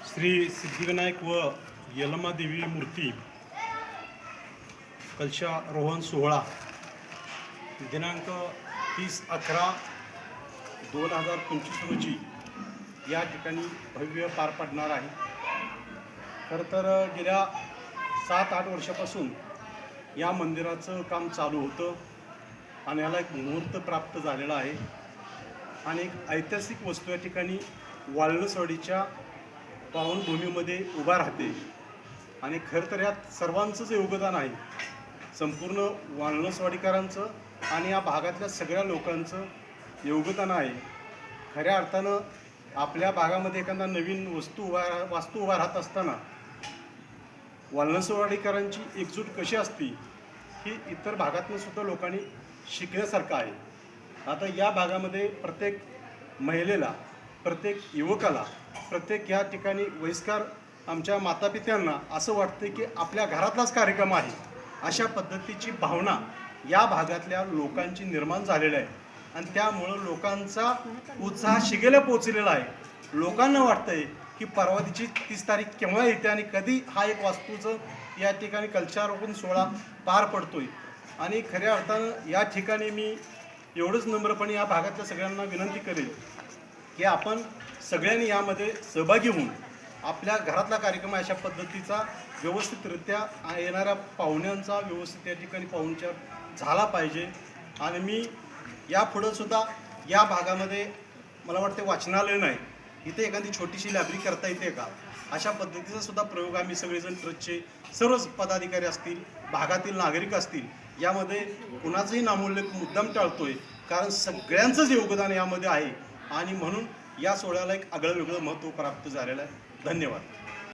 श्री सिद्धिविनायक व यलमादेवी मूर्ती कलशारोहण सोहळा दिनांक 30/11/2025 रोजी या ठिकाणी भव्य पार पडणार आहे। खरं तर गेल्या 7-8 वर्षापासून या मंदिराचं काम चालू होतं आणि याला एक मुहूर्त प्राप्त झालेला आहे आणि एक ऐतिहासिक वस्तू या ठिकाणी वाळनसवाडीच्या पावनभूमीमध्ये उभा राहते आणि खरं तर यात सर्वांचंच योगदान आहे, संपूर्ण वाळनसवाडीकरांचं आणि या भागातल्या सगळ्या लोकांचं योगदान आहे। खऱ्या अर्थानं आपल्या भागामध्ये एखादा नवीन वास्तू उभा राहत असताना वाळनसवाडीकरांची एकजूट कशी असते ही इतर भागातून सुद्धा लोकांनी शिकण्यासारखं आहे। आता या भागामध्ये प्रत्येक महिलेला, प्रत्येक युवकाला, प्रत्येक या ठिकाणी वयस्कर आमच्या मातापित्यांना असं वाटतं की आपल्या घरातलाच कार्यक्रम आहे, अशा पद्धतीची भावना या भागातल्या लोकांची निर्माण झालेली आहे आणि त्यामुळं लोकांचा उत्साह शिगेला पोचलेला आहे। लोकांना वाटतंय की परवाची 30 तारीख केव्हा येते आणि कधी हा एक वास्तूचं या ठिकाणी कलशारोहण सोहळा पार पडतोय। आणि खऱ्या अर्थानं या ठिकाणी मी एवढंच नम्रपणे या भागातल्या सगळ्यांना विनंती करेन की आपण सगळ्यांनी यामध्ये सहभागी होऊन आपल्या घरातला कार्यक्रम अशा पद्धतीचा व्यवस्थितरित्या येणाऱ्या पाहुण्यांचा व्यवस्थित या ठिकाणी पाहुणचार झाला पाहिजे। आणि मी यापुढं सुद्धा या भागामध्ये मला वाटते वाचनालय नाही, इथे एखादी छोटीशी लायब्ररी करता येते का, अशा पद्धतीचा सुद्धा प्रयोग आम्ही सगळेजण ट्रस्टचे सर्वच पदाधिकारी असतील, भागातील नागरिक असतील, यामध्ये कुणाचंही नामोल्लेख मुद्दाम टाळतोय, कारण सगळ्यांचंच योगदान यामध्ये आहे आणि म्हणून या सोहळ्याला एक आगळं वेगळं महत्त्व प्राप्त झालेलं आहे। धन्यवाद।